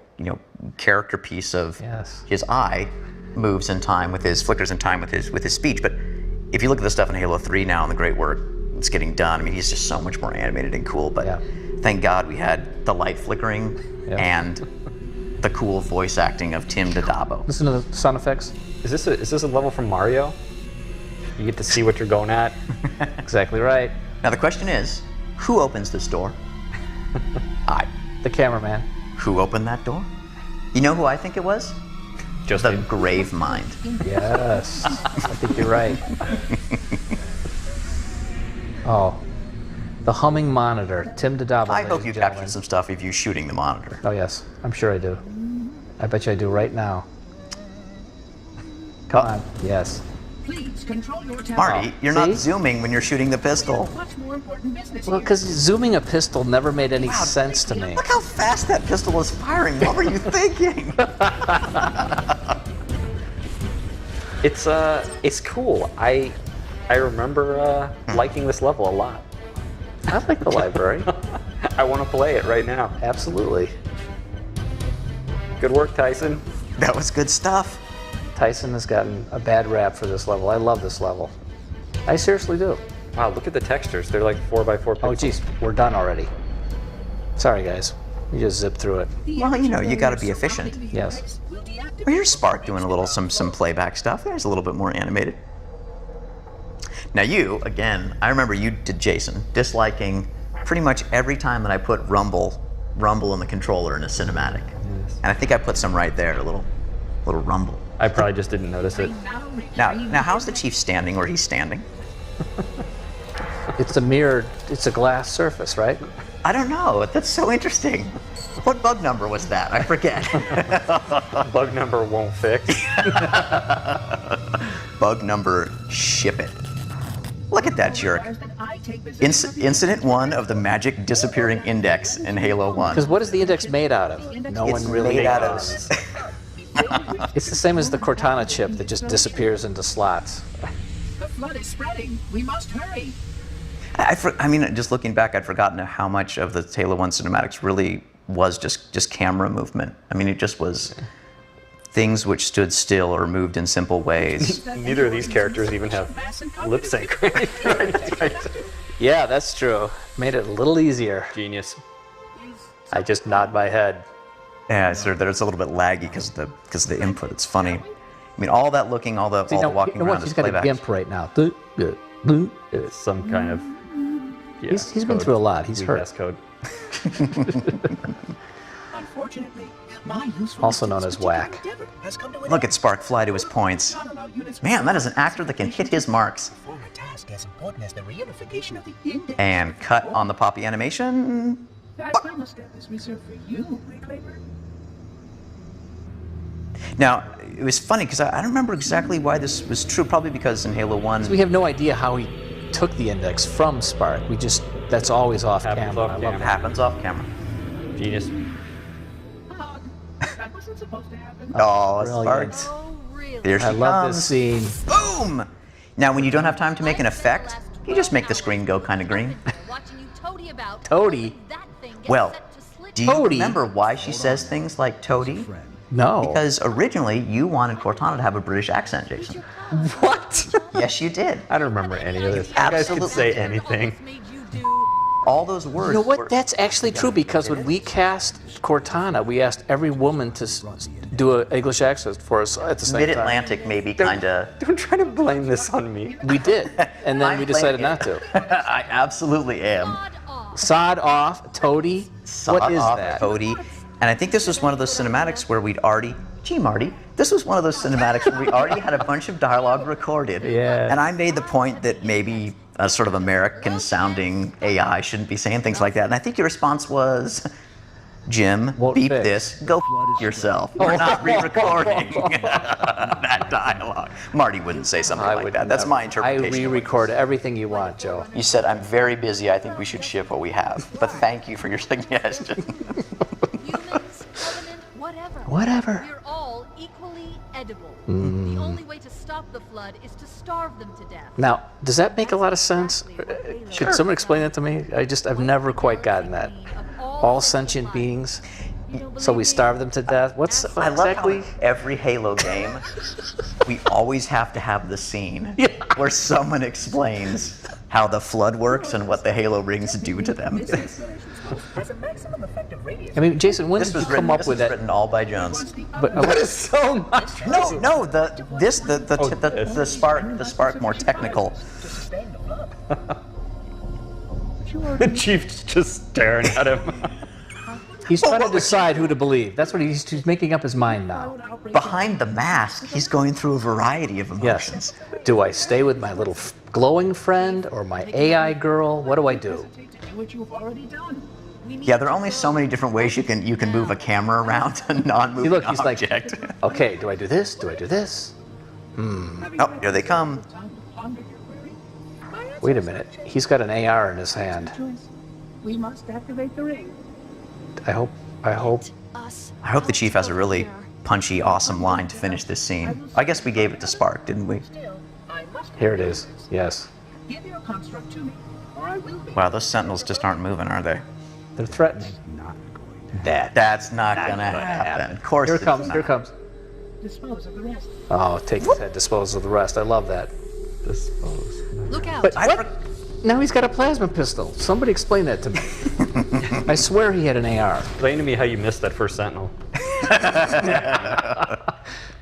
character piece of Yes. his eye moves in time with his flickers in time with his speech. But if you look at the stuff in Halo 3 now and the great work that's getting done, I mean, he's just so much more animated and cool. But Yeah. thank God we had the light flickering Yeah. and the cool voice acting of Tim Dadabo. Listen to the sound effects. Is this a level from Mario? You get to see what you're going at. Exactly right. Now the question is, who opens this door? The cameraman. Who opened that door? You know who I think it was? Just The Grave Mind. Yes. I think you're right. Oh. The humming monitor. Tim Dadabo. I ladies hope and you gentlemen. captured some stuff of you shooting the monitor. Oh, yes. I'm sure I do. I bet you I do right now. Come on. Yes. Please control your tower. Marty, you're not See? zooming when you're shooting the pistol. Much more important business Well, here. because zooming a pistol never made any sense to me. Look how fast that pistol was firing. What were you thinking? It's cool. I remember liking this level a lot. I like the library. I want to play it right now. Absolutely. Good work, Tyson. That was good stuff. Tyson has gotten a bad rap for this level. I love this level. I seriously do. Wow, look at the textures. They're like 4x4 pixels. Oh, geez, we're done already. Sorry, guys. We just zipped through it. Well, you know, you got to be efficient. Yes. Well, here's Spark doing a little some playback stuff. There's a little bit more animated. Now you, again, I remember you did Jason, disliking pretty much every time that I put rumble in the controller in a cinematic. Yes. And I think I put some right there, a little rumble. I probably just didn't notice it. Now how's the Chief standing where he's standing? It's a mirrored, it's a glass surface, right? I don't know. That's so interesting. What bug number was that? I forget. Bug number won't fix. Bug number, ship it. Look at that jerk. Incident 1 of the magic disappearing index in Halo 1. Because what is the index made out of? No It's one really made out of- knows. It's the same as the Cortana chip that just disappears into slots. The flood is spreading. We must hurry. I mean, just looking back, I'd forgotten how much of the Halo 1 cinematics really was just camera movement. I mean, it just was things which stood still or moved in simple ways. Neither of these characters even have lip sync. Yeah, that's true. Made it a little easier. Genius. I just nod my head. Yeah, so there's a little bit laggy because of the input. It's funny. I mean, all that looking, all the walking you know around what? is He's got a playback. gimp right now. Some kind of. Yeah, He's been through a lot. He's hurt. Code. Unfortunately, my useful Also known as whack. endeavor has come to an Look at Spark fly to his points. Man, that is an actor that can hit his marks. form a task as important as the reunification of the index. And cut on the poppy animation. That final step is reserved for you, Reclaimer. Now, it was funny because I don't remember exactly why this was true. Probably because in Halo 1, We have no idea how he took the index from Spark. That's always off Happens camera. off I love camera. it happens off camera. Genius. That wasn't supposed to happen. Oh, brilliant. Sparks. Oh, really? There she I love comes. this scene. Boom! Now, when you don't have time to make an effect, you just make the screen go kind of green. Watching you toady about. Toady? That thing gets Well, set to slip. do you Toady? remember why she says things like toady? No. Because originally you wanted Cortana to have a British accent, Jason. What? Yes, you did. I don't remember any of this. You guys Absolutely. could say anything. Made you do. All those words. You know were- what? That's actually true because when we cast Cortana, we asked every woman to do an English accent for us at the same time. Mid-Atlantic, maybe, kind of. Don't try to blame this on me. We did, and then I'm we decided blaming not to. I absolutely am. Sod off. Sod off, toady. Sod What is off, that? Toady. And I think this was one of those cinematics where we'd already. Gee, Marty, this was one of those cinematics where we already had a bunch of dialogue recorded. Yeah. And I made the point that maybe a sort of American-sounding AI shouldn't be saying things like that. And I think your response was, Jim, Won't beep fix. this, go yourself. We're not re-recording that dialogue. Marty wouldn't say something I like would that. That's never. my interpretation. I of what you re-record said. everything you want, Joe. You said, I'm very busy. I think we should ship what we have. But thank you for your suggestion. Humans, Covenant, whatever. Whatever. We're all equally edible. Mm. The only way to stop the flood is to starve them to death. Now, does that make a lot of sense? Should someone explain that to me? I've never quite gotten that. All sentient beings, so we starve them to death? What's I love exactly? how in every Halo game, we always have to have the scene where someone explains how the flood works and what the Halo rings do to them. Has a maximum effective radius. I mean, Jason, when This did you was come written. up This with was that? written all by Jones. But what is so much? No, the spark more technical. To sustain the flood. The chief's just staring at him. He's trying to decide who to believe. That's what he's making up his mind now. Behind the mask, he's going through a variety of emotions. Yes. Do I stay with my little glowing friend or my AI girl? What do I do? To do what you've already done. Yeah, there are only so many different ways you can move a camera around a non-moving See, look, he's like, object. okay, do I do this? Do I do this? Oh, here they come. Wait a minute. He's got an AR in his hand. We must activate the ring. I hope. Us. I hope the chief has a really punchy, awesome line to finish this scene. I guess we gave it to Spark, didn't we? Still, I must Here it is. Yes. give your construct to me, or I will be. Wow, those sentinels just aren't moving, are they? They're threatening. That's not gonna happen. Of course Here it's it comes. not. Here it comes. Dispose of the rest. Oh, take his head, dispose of the rest. I love that. Dispose. Look out. But I what? for- Now he's got a plasma pistol. Somebody explain that to me. I swear he had an AR. Explain to me how you missed that first Sentinel.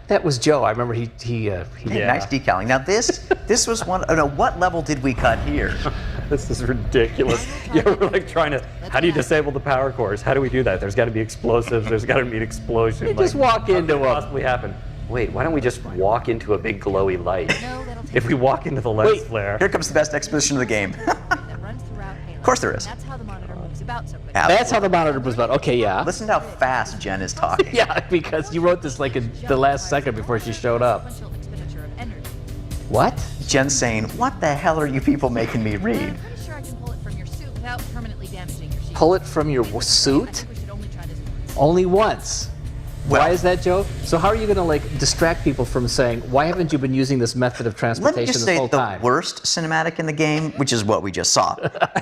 That was Joe. I remember he Hey, Yeah. nice decaling. Now this was one. Oh no, what level did we cut here? This is ridiculous. Yeah, we're like trying to. How do you disable the power cores? How do we do that? There's got to be explosives. There's got to be an explosion. You just walk how into could it a- possibly happen? Wait, why don't we just walk into a big glowy light? No, that'll take If we walk into the lens Wait. flare. Here comes the best exposition of the game. that runs throughout Halo. Of course there is. That's how the monitor moves about so quickly. That's how the monitor was about. Okay, yeah. Listen to how fast Jen is talking. Yeah, because you wrote this like in the last second before she showed up. Sequential expenditure of energy. What? Jen's saying, "What the hell are you people making me read?" I'm pretty sure I can pull it from your suit without permanently damaging your sheet. Pull it from your I suit? think we should only try this once. Only once. Well- Why is that, Joe? So how are you going to like distract people from saying, why haven't you been using this method of Let transportation me just this say whole the time? worst cinematic in the game, which is what we just saw,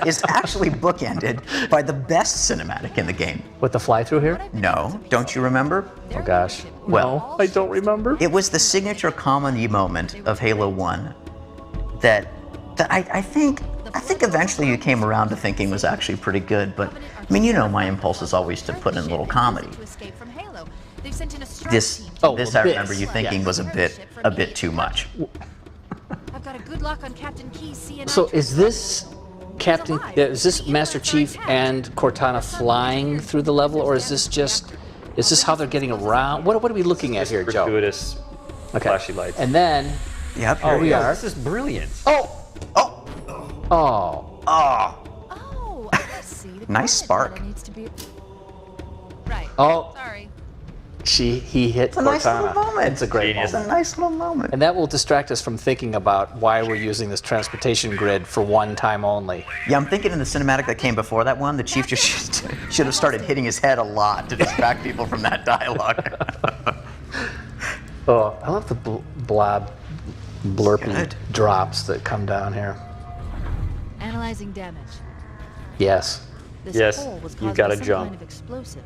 is actually bookended by the best cinematic in the game. With the fly through here? No, don't you remember? Oh gosh. Well, I don't remember. it was the signature comedy moment of Halo 1 that I think eventually you came around to thinking was actually pretty good, but I mean, you know my impulse is always to put in a little comedy. To escape from Halo. They've sent in a strike This team. Oh, this well, I remember this, you thinking yes. was a bit too much. I've got a good lock on Captain Key's CNI. So is this Captain, is this Master Chief and Cortana flying through the level, or is this how they're getting around? What are we looking at here, Joe? Gratuitous flashy lights. And then, Yep. oh, we are. This is brilliant. Oh, Oh, oh, Oh, I see. The Nice quiet spark. button needs to be. Right. oh, Sorry. he hit a nice Cortana. little moment. It's a great Genius. it's a moment. nice little moment. And that will distract us from thinking about why we're using this transportation grid for one time only. Yeah, I'm thinking in the cinematic that came before that one, the chief just should have started hitting his head a lot to distract people from that dialogue. Oh, I love the blob blurpy Good. drops that come down here. Analyzing damage. Yes. This Yes, hole was you've caused gotta by some jump. kind of explosive.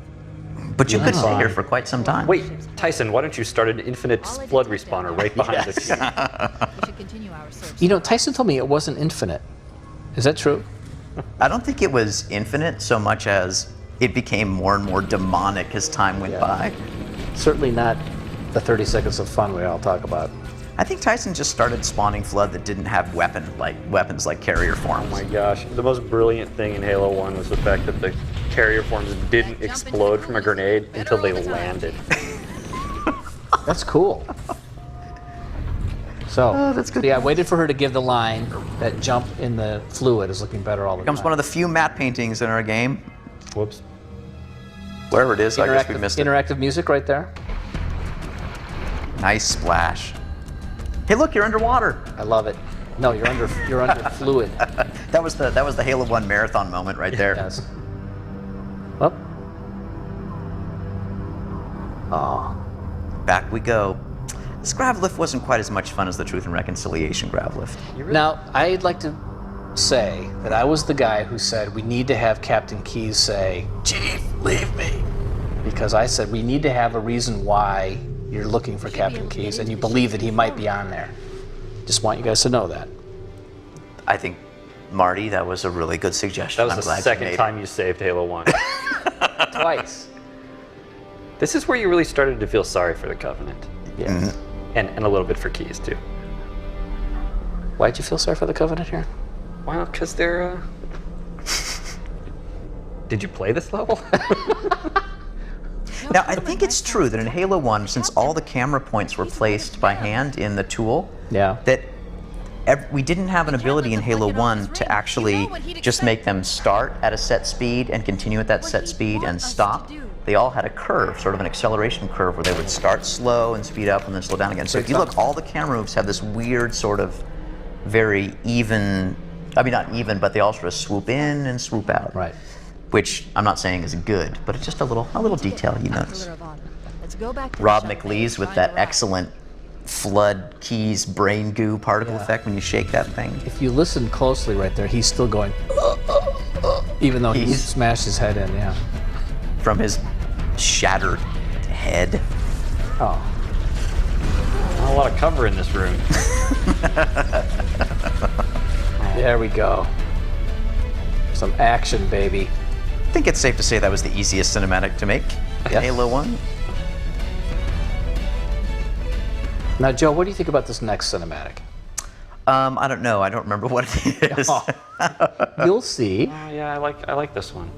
But you could stay Fine. here for quite some time. Wait, Tyson, why don't you start an infinite All I did flood was respawner right behind Yes. the team? We should continue our search. You know, Tyson told me it wasn't infinite. Is that true? I don't think it was infinite so much as it became more and more demonic as time went by. Certainly not the 30 seconds of fun we all talk about. I think Tyson just started spawning Flood that didn't have weapons like carrier forms. Oh my gosh, the most brilliant thing in Halo 1 was the fact that the carrier forms didn't explode from a grenade until they landed. That's cool. So, that's good. yeah, I waited for her to give the line that jump in the fluid is looking better all the Comes time. one of the few matte paintings in our game. Whoops. Wherever it is, I guess we interactive, missed it. interactive music right there. Nice splash. Hey, look, you're underwater. I love it. No, you're under fluid. That was the Halo 1 marathon moment right there. Yes. Well. Oh. Back we go. This grav lift wasn't quite as much fun as the Truth and Reconciliation grav lift. Now, I'd like to say that I was the guy who said we need to have Captain Keyes say, "Chief, leave me." Because I said we need to have a reason why you're looking for Captain Keyes and you believe that he might be on there. Just want you guys to know that. I think, Marty, that was a really good suggestion. That was I'm the glad you second made it. time you saved Halo 1. Twice. This is where you really started to feel sorry for the Covenant. Yes. And a little bit for Keyes, too. Why'd you feel sorry for the Covenant here? Well, because they're, Did you play this level? Now, I think it's true that in Halo 1, since all the camera points were placed by hand in the tool, Yeah. that we didn't have an ability in Halo 1 to actually just make them start at a set speed and continue at that set speed and stop. They all had a curve, sort of an acceleration curve, where they would start slow and speed up and then slow down again. So if you look, all the camera moves have this weird sort of very even, I mean not even, but they all sort of swoop in and swoop out. Right. Which I'm not saying is good, but it's just a little detail you notice. Let's go back to the Rob shuttle McLeese and with find that a route. excellent Flood Keyes brain goo particle effect when you shake that thing. If you listen closely right there, he's still going, even though he He's- smashed his head in, yeah. From his shattered head. Oh. Not a lot of cover in this room. There we go. Some action, baby. I think it's safe to say that was the easiest cinematic to make in Yes. Halo 1. Now, Joe, what do you think about this next cinematic? I don't know. I don't remember what it is. Oh. You'll see. Oh yeah, I like this one.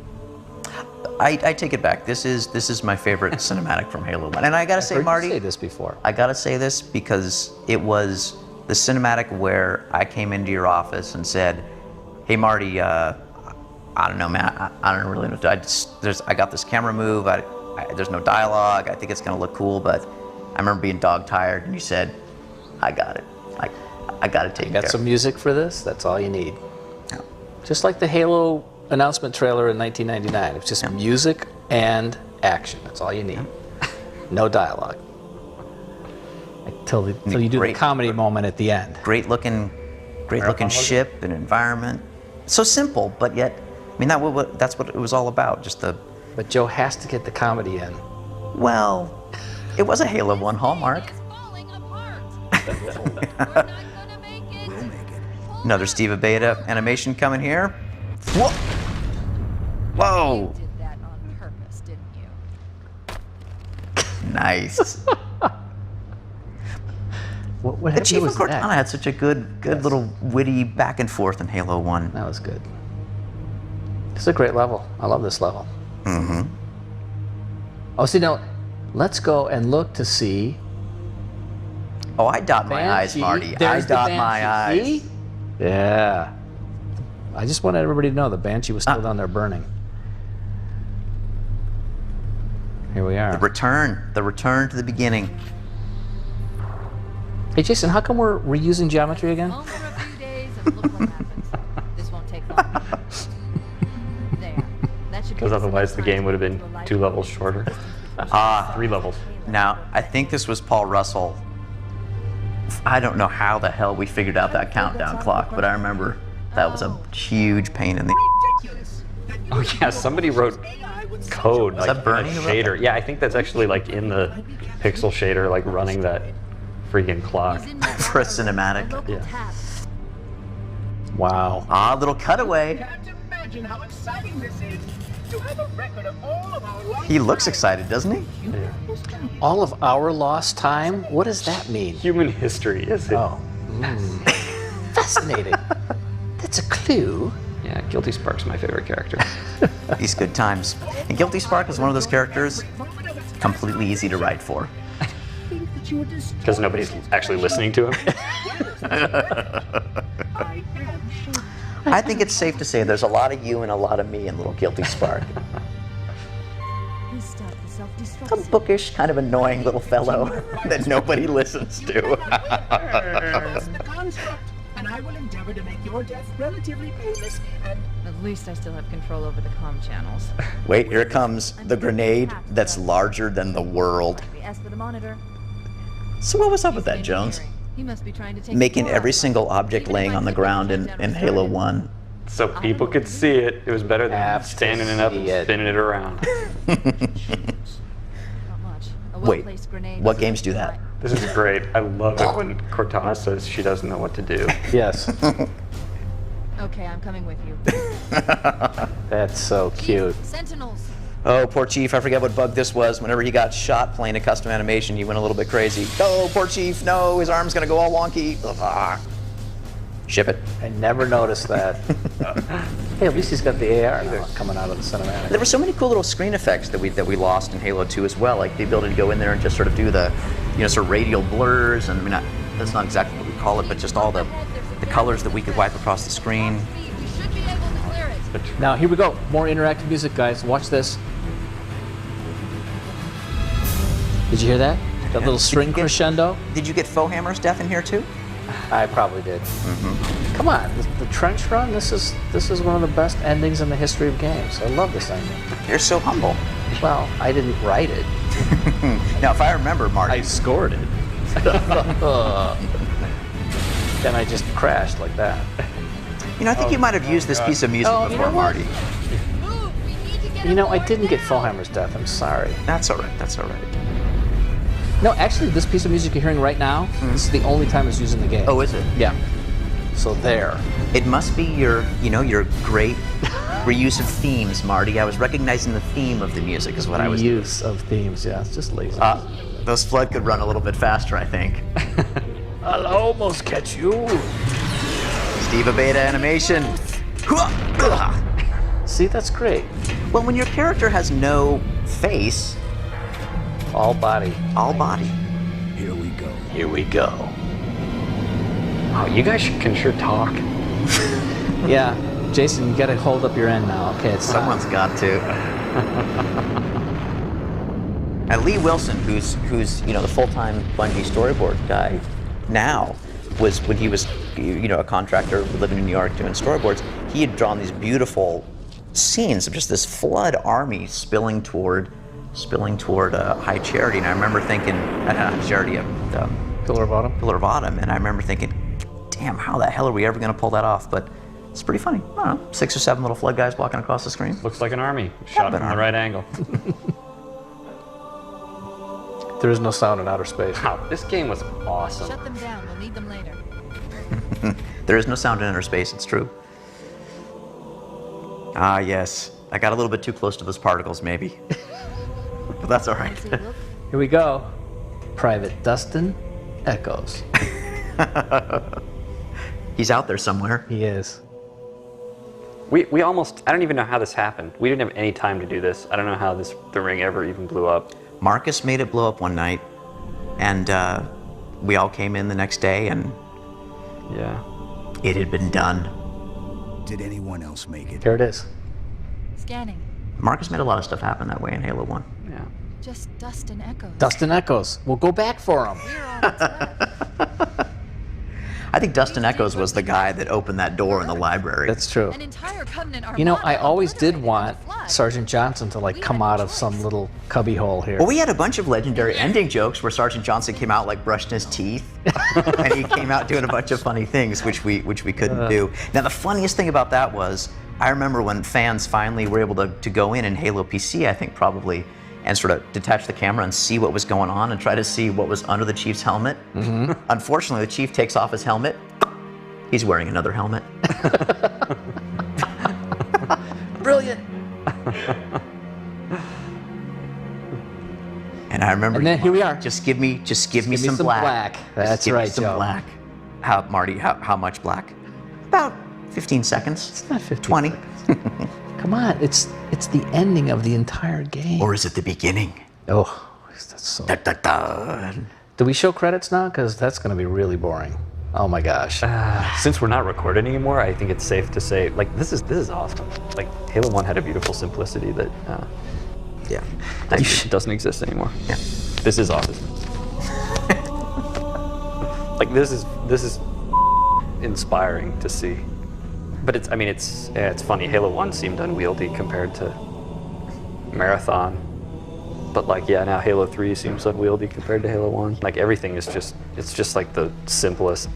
I take it back. This is my favorite cinematic from Halo 1. And I gotta say, Heard you Marty, say this before. I gotta say this because it was the cinematic where I came into your office and said, "Hey, Marty, I don't know, man. I don't really know. I got this camera move. There's no dialogue. I think it's gonna look cool, but I remember being dog tired, and you said, I got it. I got it taken care Got of." some music for this? That's all you need. Yeah. Just like the Halo announcement trailer in 1999. It's just music and action. That's all you need. No dialogue. Until you do the Great. comedy moment at the end. Great looking ship and environment. So simple, but yet, I mean, that's what it was all about. Just the, But Joe has to get the comedy in. well, it was a Halo 1 hallmark. It's falling apart. We're not gonna make it. We'll make it. Another Steve Beta animation coming here. Whoa! Whoa! You did that on purpose, didn't you? Nice. What happened to Achievement his neck? Cortana had such a good Yes. little witty back and forth in Halo 1. That was good. It's a great level. I love this level. Mm-hmm. Oh, see, now, let's go and look to see. Oh, I dot my eyes, Banshee. Marty. I There's the dot my Banshee. eyes. See? Yeah. I just wanted everybody to know the Banshee was still down there burning. Here we are. The return to the beginning. Hey, Jason, how come we're reusing geometry again? Home for a few days and look what happens. This won't take long. There. That should Because otherwise the game would have been 2 levels shorter. 3 levels. Now, I think this was Paul Russell. I don't know how the hell we figured out that countdown clock, but I remember that was a huge pain in the. Oh yeah, somebody wrote code like that Bernie in a who wrote shader. Yeah, I think that's actually like in the pixel shader, like running that freaking clock. for a cinematic. Yeah. Wow. Ah, little cutaway. Can't imagine how exciting this is to have a record of all of our life. He looks excited, doesn't he? Yeah. All of our lost time? What does that mean? Human history is it? Oh. Fascinating. That's a clue. Yeah, Guilty Spark's my favorite character. These good times. And Guilty Spark is one of those characters completely easy to write for. Because nobody's actually listening to him. I think it's safe to say there's a lot of you and a lot of me in little Guilty Spark. He started the self-destruct. A bookish, kind of annoying little fellow that nobody listens to. The construct, and I will endeavor to make your death relatively painless and At least I still have control over the comm channels. Wait, here it comes. The grenade that's larger than the world. We asked for the monitor. So what was up with that, Jones? He must be trying to take Making the every floor. single object laying on the ground in Halo 1. So people could see it. It was better than Have to standing it up and see it. spinning it around. Not much. A Wait, well-placed grenade what was games do that? This is great. I love it when Cortana says she doesn't know what to do. Yes. Okay, I'm coming with you. That's so cute. Sentinels. Oh, poor Chief, I forget what bug this was. Whenever he got shot playing a custom animation, he went a little bit crazy. Oh, poor Chief, no, his arm's gonna go all wonky. Ugh. Ship it. I never noticed that. Hey, at least he's got the AR now coming out of the cinematic. There were so many cool little screen effects that we lost in Halo 2 as well, like the ability to go in there and just sort of do the, sort of radial blurs, and I mean, that's not exactly what we call it, but just all the colors that we could wipe across the screen. We should be able to clear it. Now, here we go. More interactive music, guys. Watch this. Did you hear that? That little string crescendo? Did you get Fohammer's death in here too? I probably did. Come on, the trench run. This is one of the best endings in the history of games. I love this ending. You're so humble. Well, I didn't write it. Now, if I remember, Marty, I scored it. Then I just crashed like that. I think you might have used this piece of music Oh, you before, know what? Marty. Move. We need to get You know, I didn't get Fohammer's death. I'm sorry. That's all right. That's all right. No, actually, this piece of music you're hearing right now, this is the only time it's used in the game. Oh, is it? Yeah. So there. It must be your great Reuse of themes, Marty. I was recognizing the theme of the music is what I was doing. Use of themes, yeah, it's just lazy. Those Flood could run a little bit faster, I think. I'll almost catch you. Steve Abeta animation. See, that's great. Well, when your character has no face, All body. all body. Here we go. Oh, you guys can sure talk. Yeah, Jason, you gotta hold up your end now. Okay, it's Someone's got to. And Lee Wilson, who's the full-time Bungie storyboard guy now, was when he was a contractor living in New York doing storyboards. He had drawn these beautiful scenes of just this flood army spilling toward High Charity, and I remember thinking, Charity, Pillar of Autumn. Pillar of Autumn, and I remember thinking, damn, how the hell are we ever going to pull that off? But it's pretty funny. I don't know, 6 or 7 little flood guys walking across the screen. Looks like an army. Shot an from the army. right angle. There is no sound in outer space. Wow, this game was awesome. Shut them down. We'll need them later. There is no sound in inner space, it's true. Ah, yes. I got a little bit too close to those particles, maybe. But that's all right. Let's see, look. Here we go. Private Dustin Echoes. He's out there somewhere. He is. We almost, I don't even know how this happened. We didn't have any time to do this. I don't know how the ring ever even blew up. Marcus made it blow up one night, and we all came in the next day, and Yeah. it had been done. Did anyone else make it? Here it is. Scanning. Marcus made a lot of stuff happen that way in Halo 1. Yeah. Just dust and echoes. Dustin Echoes. We'll go back for him. We're all that's left. I think Dustin Echoes was the guy that opened that door in the library. That's true. An entire Covenant armada. You know, I always did obliterated want in the flood. Sergeant Johnson to like come out of some little cubby hole here. Well, we had a bunch of legendary ending jokes where Sergeant Johnson came out like brushing his teeth, and he came out doing a bunch of funny things, which we couldn't do. Now, the funniest thing about that was, I remember when fans finally were able to go in Halo PC, I think probably, and sort of detach the camera and see what was going on and try to see what was under the Chief's helmet. Unfortunately, the Chief takes off his helmet. He's wearing another helmet. Brilliant. And I remember, And then here we are. Just give me some some black. black. Just That's give me right, some Joe. black. How, Marty? How much black? About 15 seconds. It's not 15 20. seconds. Come on, it's the ending of the entire game. Or is it the beginning? Oh, that's so. Da, da, da. Do we show credits now? Because that's going to be really boring. Oh my gosh. Since we're not recording anymore, I think it's safe to say, like, this is awesome. Like, Halo 1 had a beautiful simplicity that Yeah. doesn't exist anymore. Yeah. This is awesome. Like, this is inspiring to see. But it's funny. Halo 1 seemed unwieldy compared to Marathon. But like, yeah, now Halo 3 seems unwieldy compared to Halo 1. Like, everything is just like the simplest,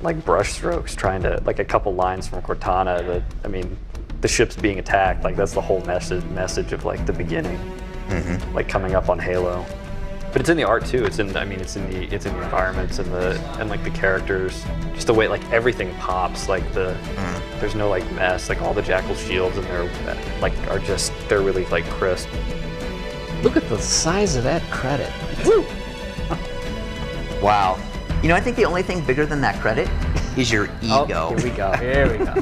like, brush strokes, trying to, like, a couple lines from Cortana that, I mean, the ship's being attacked, like, that's the whole message of, like, the beginning, like, coming up on Halo. But it's in the art too. It's in the environments and like the characters, just the way, like, everything pops. Like there's no, like, mess. Like, all the Jackal shields and they're really, like, crisp. Look at the size of that credit. Woo! Wow. You know, I think the only thing bigger than that credit is your Oh, ego. here we go. Here we go.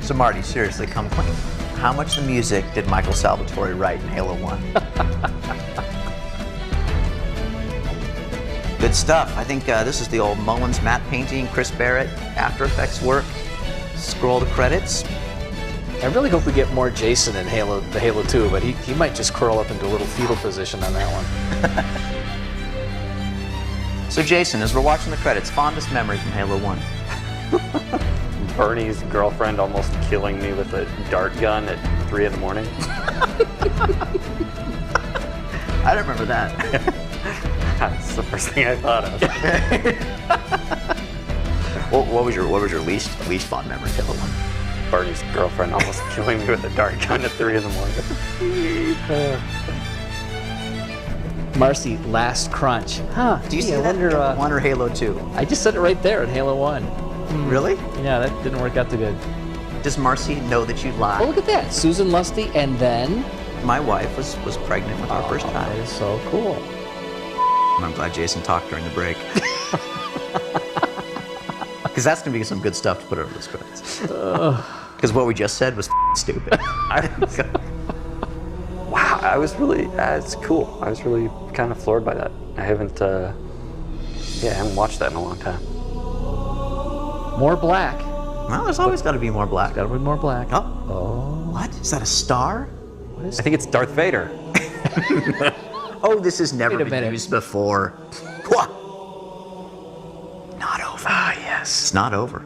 So Marty, seriously, come clean. How much of the music did Michael Salvatore write in Halo 1? Good stuff. I think this is the old Mullins matte painting, Chris Barrett, After Effects work. Scroll to credits. I really hope we get more Jason in the Halo 2, but he might just curl up into a little fetal position on that one. So Jason, as we're watching the credits, fondest memory from Halo 1. Bernie's girlfriend almost killing me with a dart gun at 3 in the morning. I don't remember that. That's the first thing I thought of. What was your least fond memory of Halo 1? Bernie's girlfriend almost killing me with a dart gun at 3 in the morning. Marcy, last crunch. Huh. Do you gee, see I that in wonder, Halo 1 or Halo 2? I just said it right there in Halo 1. Really? Yeah, that didn't work out too good. Does Marcy know that you Oh, lied? look at that. Susan Lusty, and then... My wife was pregnant with our first That child. is so cool. I'm glad Jason talked during the break. Because that's going to be some good stuff to put over those credits. Because what we just said was stupid. Wow, I was really, it's cool. I was really kind of floored by that. I haven't watched that in a long time. More black. Well, there's always got to be more black. Gotta be more black. Oh. What? Is that a star? I think it's Darth Vader. Oh, this has never Wait a been minute. used before. What? Not over. Ah, yes. It's not over.